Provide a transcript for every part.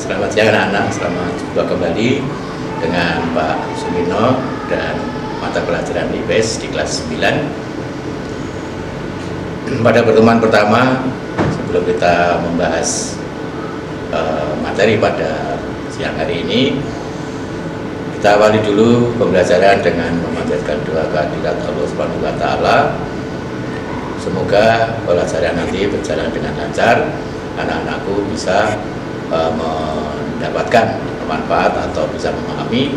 Selamat siang anak-anak, selamat jumpa kembali dengan Pak Sumino dan mata pelajaran IPS di kelas 9. Pada pertemuan pertama, sebelum kita membahas materi pada siang hari ini, kita awali dulu pembelajaran dengan memanjatkan doa kehadirat Allah Subhanahu wa Ta'ala. Semoga pelajaran nanti berjalan dengan lancar, anak-anakku bisa mendapatkan manfaat atau bisa memahami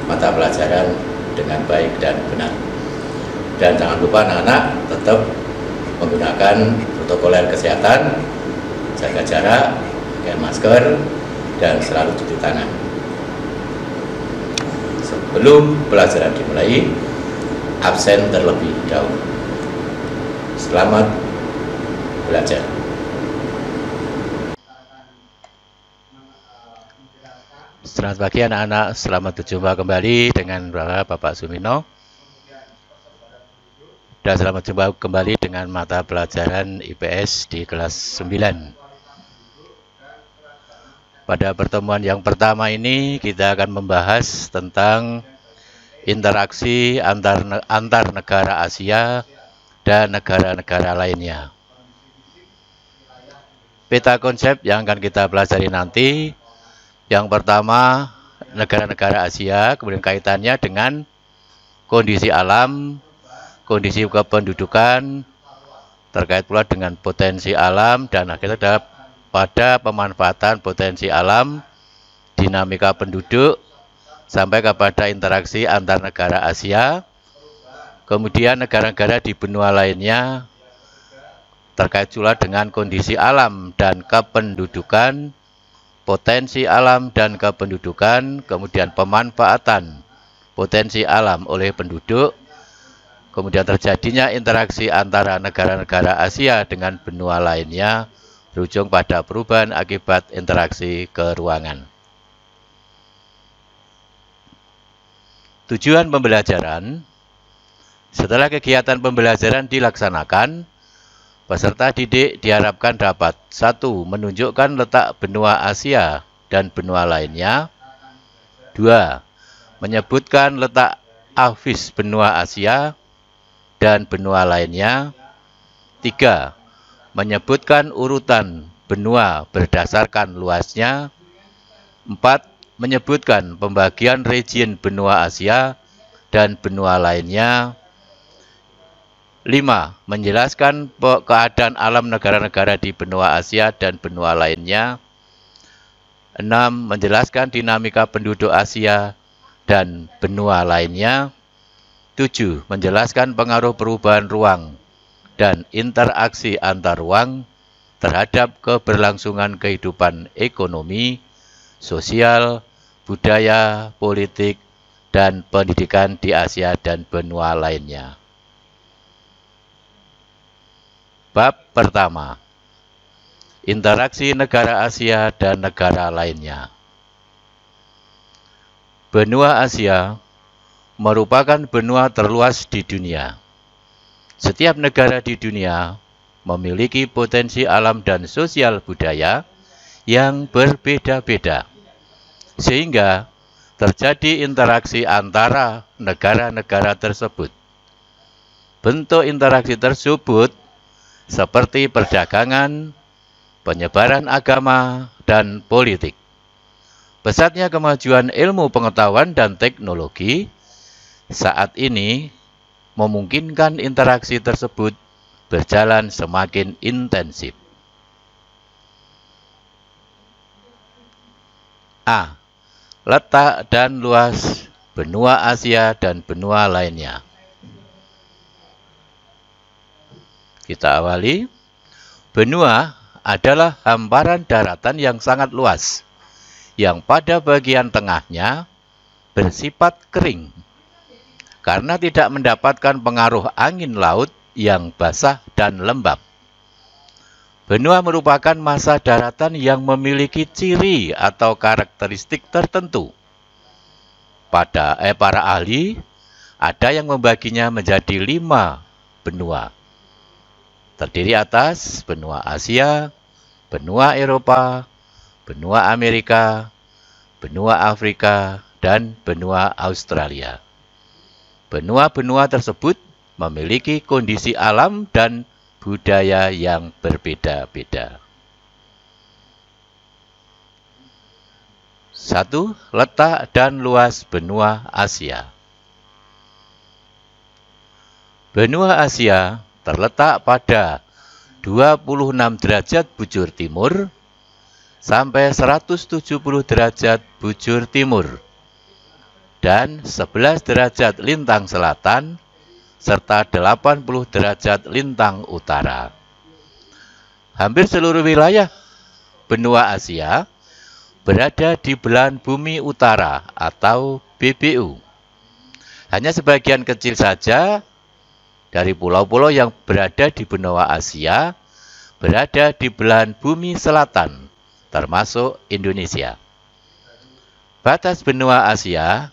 mata pelajaran dengan baik dan benar. Dan jangan lupa anak-anak tetap menggunakan protokoler kesehatan, jaga jarak, pakai masker, dan selalu cuci tangan. Sebelum pelajaran dimulai, absen terlebih dahulu. Selamat belajar. Selamat pagi anak-anak, selamat berjumpa kembali dengan Bapak Sumino. Dan selamat jumpa kembali dengan mata pelajaran IPS di kelas 9. Pada pertemuan yang pertama ini kita akan membahas tentang interaksi antar negara Asia dan negara-negara lainnya. Peta konsep yang akan kita pelajari nanti, yang pertama negara-negara Asia, kemudian kaitannya dengan kondisi alam, kondisi kependudukan, terkait pula dengan potensi alam, dan akhirnya pada pemanfaatan potensi alam, dinamika penduduk, sampai kepada interaksi antar negara Asia, kemudian negara-negara di benua lainnya, terkait pula dengan kondisi alam dan kependudukan, potensi alam dan kependudukan, kemudian pemanfaatan potensi alam oleh penduduk, kemudian terjadinya interaksi antara negara-negara Asia dengan benua lainnya, berujung pada perubahan akibat interaksi keruangan. Tujuan pembelajaran: setelah kegiatan pembelajaran dilaksanakan, peserta didik diharapkan dapat 1. Menunjukkan letak benua Asia dan benua lainnya. 2. Menyebutkan letak afis benua Asia dan benua lainnya. 3. Menyebutkan urutan benua berdasarkan luasnya. 4. Menyebutkan pembagian region benua Asia dan benua lainnya. 5. Menjelaskan keadaan alam negara-negara di benua Asia dan benua lainnya. 6. Menjelaskan dinamika penduduk Asia dan benua lainnya. 7. Menjelaskan pengaruh perubahan ruang dan interaksi antar ruang terhadap keberlangsungan kehidupan ekonomi, sosial, budaya, politik, dan pendidikan di Asia dan benua lainnya. Bab pertama, interaksi negara Asia dan negara lainnya. Benua Asia merupakan benua terluas di dunia. Setiap negara di dunia memiliki potensi alam dan sosial budaya yang berbeda-beda, sehingga terjadi interaksi antara negara-negara tersebut. Bentuk interaksi tersebut seperti perdagangan, penyebaran agama, dan politik. Pesatnya kemajuan ilmu pengetahuan dan teknologi saat ini memungkinkan interaksi tersebut berjalan semakin intensif. A. Letak dan luas benua Asia dan benua lainnya. Kita awali. Benua adalah hamparan daratan yang sangat luas, yang pada bagian tengahnya bersifat kering, karena tidak mendapatkan pengaruh angin laut yang basah dan lembab. Benua merupakan massa daratan yang memiliki ciri atau karakteristik tertentu. Para ahli ada yang membaginya menjadi 5 benua. Terdiri atas benua Asia, benua Eropa, benua Amerika, benua Afrika, dan benua Australia. Benua-benua tersebut memiliki kondisi alam dan budaya yang berbeda-beda. 1. Letak dan luas benua Asia. Benua Asia terletak pada 26 derajat bujur timur sampai 170 derajat bujur timur dan 11 derajat lintang selatan serta 80 derajat lintang utara. Hampir seluruh wilayah benua Asia berada di belahan bumi utara atau BBU. Hanya sebagian kecil saja dari pulau-pulau yang berada di benua Asia berada di belahan bumi selatan, termasuk Indonesia. Batas benua Asia,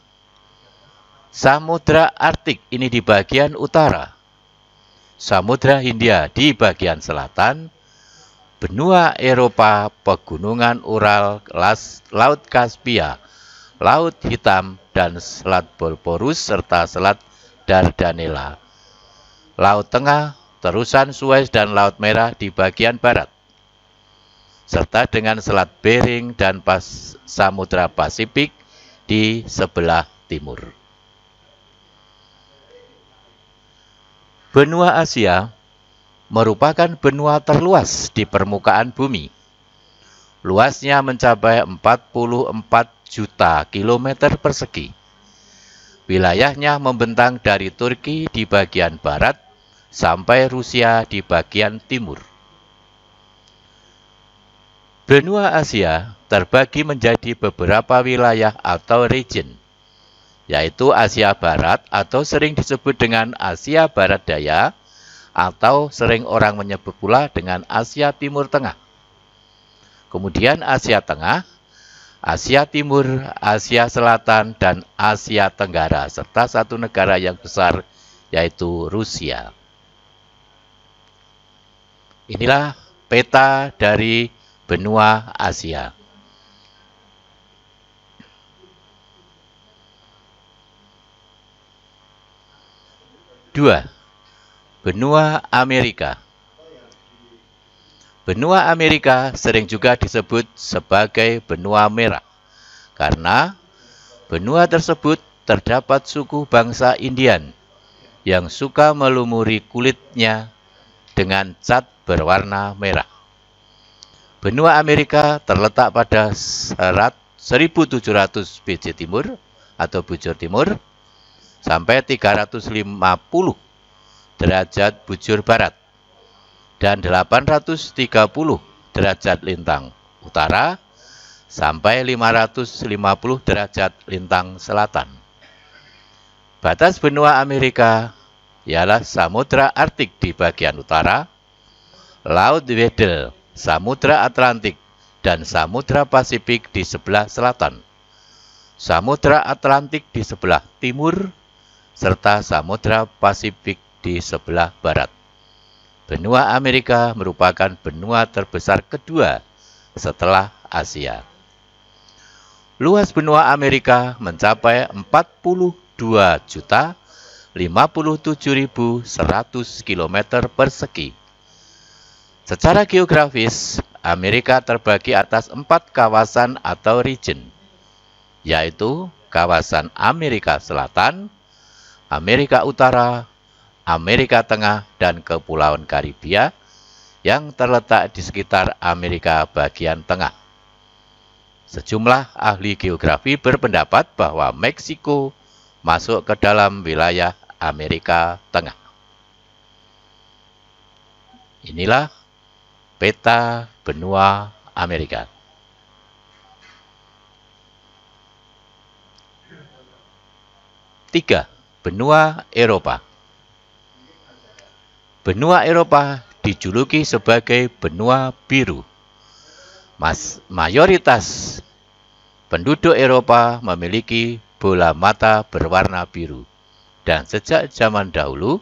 Samudra Arktik ini di bagian utara, Samudra Hindia di bagian selatan, benua Eropa, pegunungan Ural, Laut Kaspia, Laut Hitam, dan Selat Bosporus serta Selat Dardanella. Laut Tengah, terusan Suez dan Laut Merah di bagian barat, serta dengan Selat Bering dan Samudra Pasifik di sebelah timur. Benua Asia merupakan benua terluas di permukaan bumi. Luasnya mencapai 44 juta kilometer persegi. Wilayahnya membentang dari Turki di bagian barat sampai Rusia di bagian timur. Benua Asia terbagi menjadi beberapa wilayah atau region, yaitu Asia Barat atau sering disebut dengan Asia Barat Daya, atau sering orang menyebut pula dengan Asia Timur Tengah. Kemudian Asia Tengah, Asia Timur, Asia Selatan, dan Asia Tenggara, serta satu negara yang besar, yaitu Rusia. Inilah peta dari benua Asia. Dua, benua Amerika. Benua Amerika sering juga disebut sebagai benua merah, karena benua tersebut terdapat suku bangsa Indian yang suka melumuri kulitnya dengan cat berwarna merah. Benua Amerika terletak pada 1700 BC Timur atau bujur timur sampai 350 derajat bujur barat dan 830 derajat lintang utara sampai 550 derajat lintang selatan. Batas benua Amerika ialah Samudra Arktik di bagian utara, Laut Weddell, Samudra Atlantik, dan Samudra Pasifik di sebelah selatan, Samudra Atlantik di sebelah timur, serta Samudra Pasifik di sebelah barat. Benua Amerika merupakan benua terbesar kedua setelah Asia. Luas benua Amerika mencapai 42.057.100 km persegi. Secara geografis, Amerika terbagi atas 4 kawasan atau region, yaitu kawasan Amerika Selatan, Amerika Utara, Amerika Tengah, dan Kepulauan Karibia yang terletak di sekitar Amerika bagian tengah. Sejumlah ahli geografi berpendapat bahwa Meksiko masuk ke dalam wilayah Amerika Tengah. Inilah peta benua Amerika. Tiga, benua Eropa. Benua Eropa dijuluki sebagai benua biru. Mayoritas penduduk Eropa memiliki bola mata berwarna biru. Dan sejak zaman dahulu,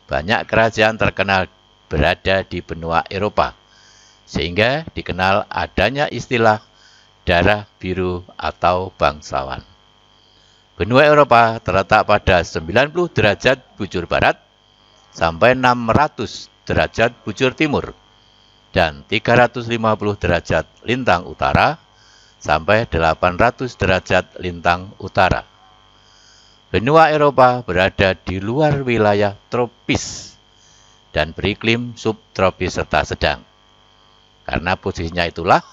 banyak kerajaan terkenal berada di benua Eropa. Sehingga dikenal adanya istilah darah biru atau bangsawan. Benua Eropa terletak pada 90 derajat bujur barat sampai 600 derajat bujur timur dan 350 derajat lintang utara sampai 800 derajat lintang utara. Benua Eropa berada di luar wilayah tropis dan beriklim subtropis serta sedang. Karena posisinya itulah,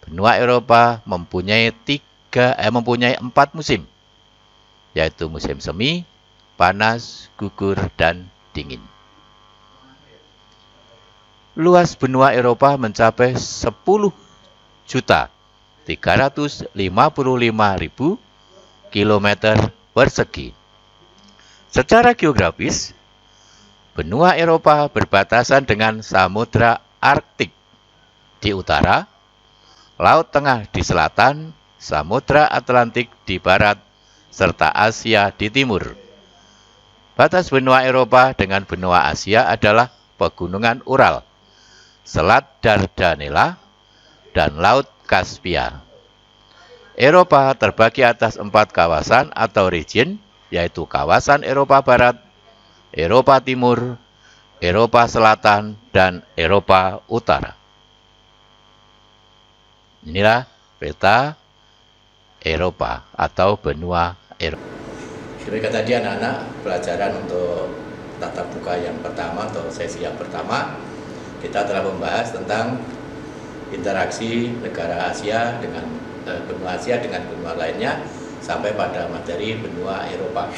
benua Eropa mempunyai 4 musim, yaitu musim semi, panas, gugur, dan dingin. Luas benua Eropa mencapai 10.355.000 km persegi. Secara geografis, benua Eropa berbatasan dengan Samudra Arktik di utara, Laut Tengah di selatan, Samudra Atlantik di barat, serta Asia di timur. Batas benua Eropa dengan benua Asia adalah Pegunungan Ural, Selat Dardanella, dan Laut Kaspia. Eropa terbagi atas 4 kawasan atau region, yaitu kawasan Eropa Barat, Eropa Timur, Eropa Selatan, dan Eropa Utara. Inilah peta Eropa atau benua Eropa. Demikian tadi anak-anak pelajaran untuk tatap muka yang pertama atau sesi yang pertama. Kita telah membahas tentang interaksi negara Asia dengan benua Asia dengan benua lainnya sampai pada materi benua Eropa.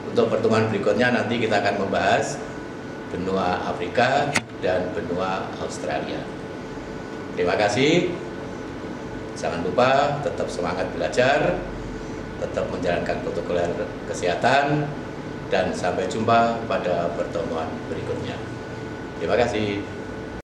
Untuk pertemuan berikutnya nanti kita akan membahas benua Afrika dan benua Australia. Terima kasih. Jangan lupa tetap semangat belajar, tetap menjalankan protokol kesehatan, dan sampai jumpa pada pertemuan berikutnya. Terima kasih.